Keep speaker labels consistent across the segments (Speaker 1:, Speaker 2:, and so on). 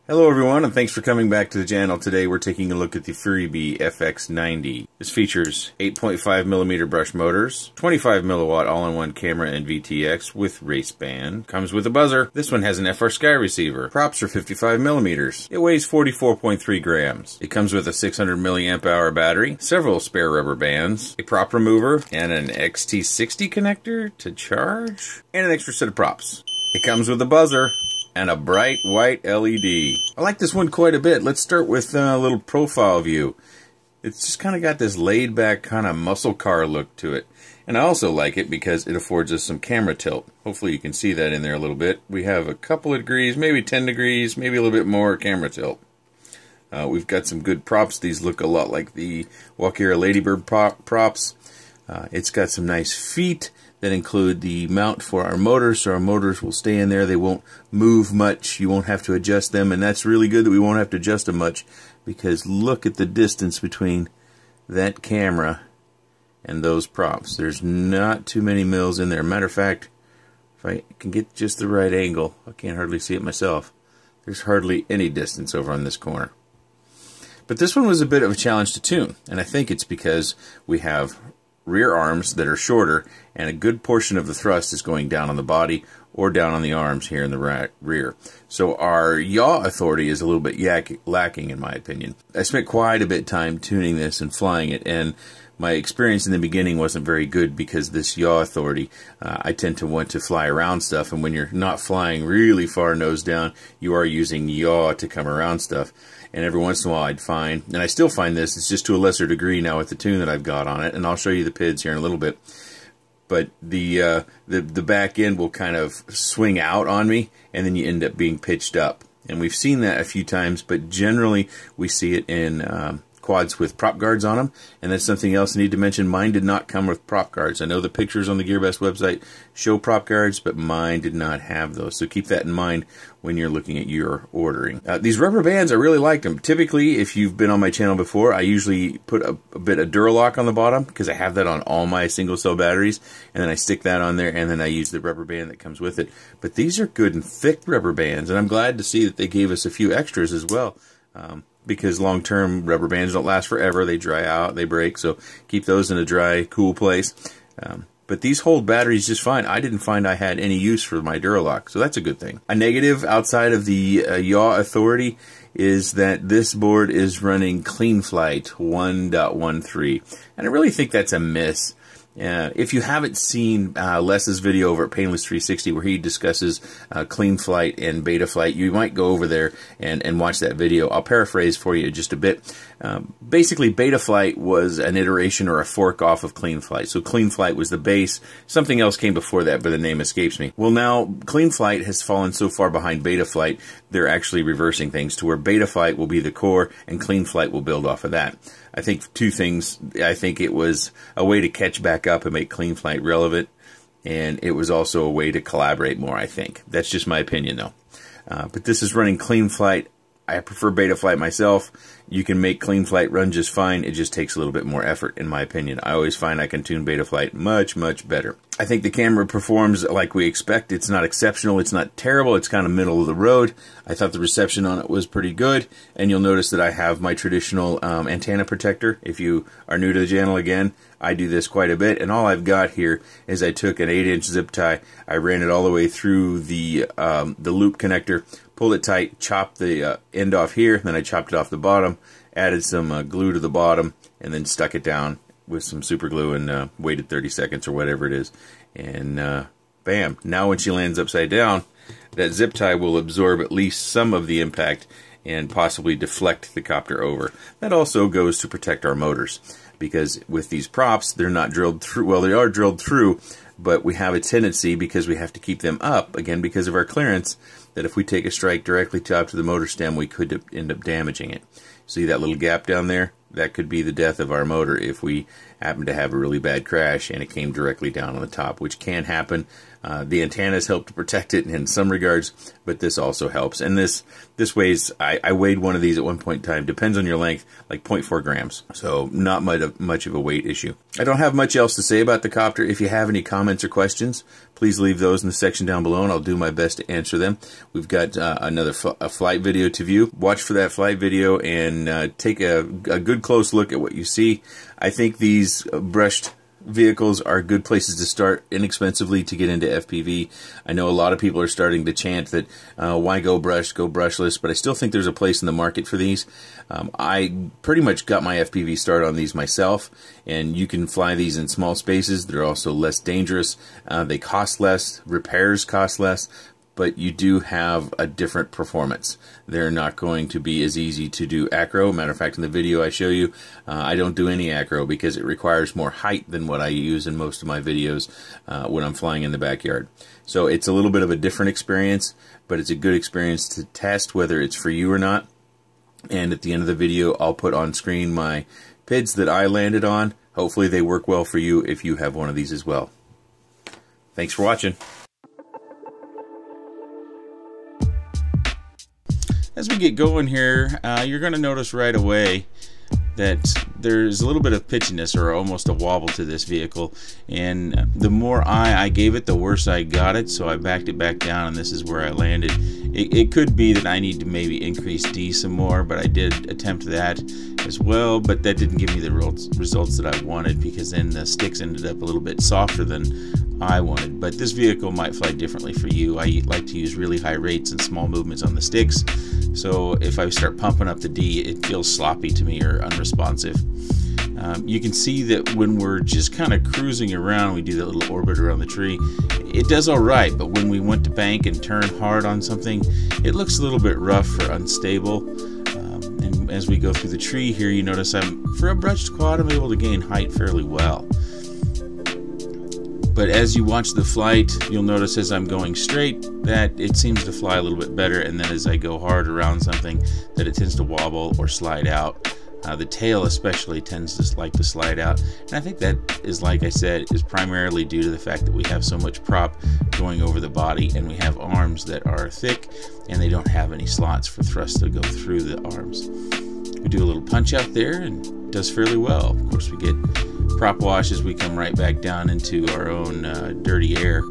Speaker 1: Hello everyone, and thanks for coming back to the channel. Today we're taking a look at the Furibee FX90. This features 8.5mm brush motors, 25 milliwatt all-in-one camera and VTX with race band. Comes with a buzzer. This one has an FR Sky receiver. Props are 55mm. It weighs 44.3 grams. It comes with a 600 milliamp hour battery, several spare rubber bands, a prop remover, and an XT60 connector to charge, and an extra set of props. It comes with a buzzer and a bright white LED. I like this one quite a bit. Let's start with a little profile view. It's just kind of got this laid back kind of muscle car look to it. And I also like it because it affords us some camera tilt. Hopefully you can see that in there a little bit. We have a couple of degrees, maybe 10 degrees, maybe a little bit more camera tilt. We've got some good props. These look a lot like the Walkera Ladybird props. It's got some nice feet that include the mount for our motors, so our motors will stay in there. They won't move much. You won't have to adjust them, and that's really good that we won't have to adjust them much, because look at the distance between that camera and those props. There's not too many mils in there. Matter of fact, if I can get just the right angle, I can't hardly see it myself. There's hardly any distance over on this corner. But this one was a bit of a challenge to tune, and I think it's because we have rear arms that are shorter, and a good portion of the thrust is going down on the body or down on the arms here in the rear. So our yaw authority is a little bit lacking, in my opinion. I spent quite a bit of time tuning this and flying it, and my experience in the beginning wasn't very good because this yaw authority, I tend to want to fly around stuff, and when you're not flying really far nose down, you are using yaw to come around stuff. And every once in a while I'd find, and I still find this, it's just to a lesser degree now with the tune that I've got on it, and I'll show you the PIDs here in a little bit. But the back end will kind of swing out on me, and then you end up being pitched up. And we've seen that a few times, but generally we see it in quads with prop guards on them, and that's something else I need to mention. Mine did not come with prop guards. I know the pictures on the GearBest website show prop guards, but mine did not have those, so keep that in mind when you're looking at your ordering. These rubber bands, I really liked them. Typically, if you've been on my channel before, I usually put a bit of Duralock on the bottom, because I have that on all my single cell batteries, and then I stick that on there, and then I use the rubber band that comes with it. But these are good and thick rubber bands, and I'm glad to see that they gave us a few extras as well. Because long-term rubber bands don't last forever. They dry out, they break, so keep those in a dry, cool place. But these hold batteries just fine. I didn't find I had any use for my Duralock, so that's a good thing. A negative outside of the yaw authority is that this board is running CleanFlight 1.13, and I really think that's a miss. If you haven't seen Les's video over at Painless 360 where he discusses CleanFlight and Betaflight, you might go over there and watch that video. I'll paraphrase for you just a bit. Basically, Betaflight was an iteration or a fork off of CleanFlight. So CleanFlight was the base. Something else came before that, but the name escapes me. Well, now CleanFlight has fallen so far behind Betaflight, they're actually reversing things to where Betaflight will be the core and CleanFlight will build off of that. I think two things. I think it was a way to catch back up and make CleanFlight relevant, and it was also a way to collaborate more, I think. That's just my opinion, though. But this is running CleanFlight. I prefer Betaflight myself. You can make CleanFlight run just fine. It just takes a little bit more effort, in my opinion. I always find I can tune Betaflight much, much better. I think the camera performs like we expect. It's not exceptional. It's not terrible. It's kind of middle of the road. I thought the reception on it was pretty good. And you'll notice that I have my traditional antenna protector. If you are new to the channel again, I do this quite a bit. And all I've got here is I took an 8-inch zip tie. I ran it all the way through the loop connector, pulled it tight, chopped the end off here, then I chopped it off the bottom, added some glue to the bottom, and then stuck it down with some super glue and waited 30 seconds or whatever it is. And bam, now when she lands upside down, that zip tie will absorb at least some of the impact and possibly deflect the copter over. That also goes to protect our motors, because with these props, they're not drilled through. Well, they are drilled through, but we have a tendency, because we have to keep them up, again, because of our clearance, that if we take a strike directly top to the motor stem, we could end up damaging it. See that little gap down there? That could be the death of our motor if we happen to have a really bad crash and it came directly down on the top, which can happen. The antennas help to protect it in some regards, but this also helps. And this weighs, I weighed one of these at one point in time, depends on your length, like 0.4 grams. So not much of a weight issue. I don't have much else to say about the copter. If you have any comments or questions, please leave those in the section down below, and I'll do my best to answer them. We've got another flight video to view. Watch for that flight video and take a good close look at what you see. I think these brushed vehicles are good places to start inexpensively to get into FPV. I know a lot of people are starting to chant that why go brushed, go brushless, but I still think there's a place in the market for these. I pretty much got my FPV start on these myself, and you can fly these in small spaces. They're also less dangerous. They cost less, repairs cost less, but you do have a different performance. They're not going to be as easy to do acro. Matter of fact, in the video I show you, I don't do any acro because it requires more height than what I use in most of my videos when I'm flying in the backyard. So it's a little bit of a different experience, but it's a good experience to test whether it's for you or not. And at the end of the video, I'll put on screen my PIDs that I landed on. Hopefully they work well for you if you have one of these as well. Thanks for watching. As we get going here, you're going to notice right away that there's a little bit of pitchiness or almost a wobble to this vehicle, and the more I gave it, the worse I got it, so I backed it back down, and this is where I landed. It could be that I need to maybe increase D some more, but I did attempt that as well, but that didn't give me the results that I wanted, because then the sticks ended up a little bit softer than I wanted. But this vehicle might fly differently for you. I like to use really high rates and small movements on the sticks, so if I start pumping up the D, it feels sloppy to me or unresponsive. You can see that when we're just kind of cruising around, we do that little orbit around the tree, it does all right, but when we went to bank and turn hard on something, it looks a little bit rough or unstable. And as we go through the tree here, you notice for a brushed quad, I'm able to gain height fairly well. But as you watch the flight, you'll notice as I'm going straight that it seems to fly a little bit better, and then as I go hard around something, that it tends to wobble or slide out. The tail especially tends to like to slide out, and I think that is, like I said, is primarily due to the fact that we have so much prop going over the body, and we have arms that are thick and they don't have any slots for thrust to go through the arms. We do a little punch out there and it does fairly well. Of course, we get prop wash as we come right back down into our own dirty air.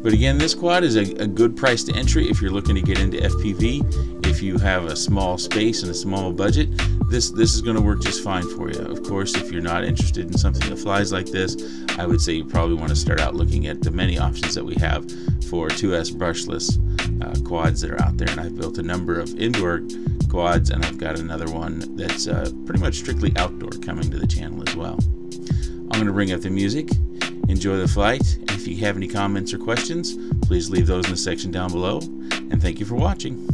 Speaker 1: But again, this quad is a good price to entry if you're looking to get into FPV. If you have a small space and a small budget, this is going to work just fine for you. Of course, if you're not interested in something that flies like this, I would say you probably want to start out looking at the many options that we have for 2S brushless quads that are out there. And I've built a number of indoor quads, and I've got another one that's pretty much strictly outdoor coming to the channel as well. I'm going to bring up the music. Enjoy the flight. And if you have any comments or questions, please leave those in the section down below. And thank you for watching.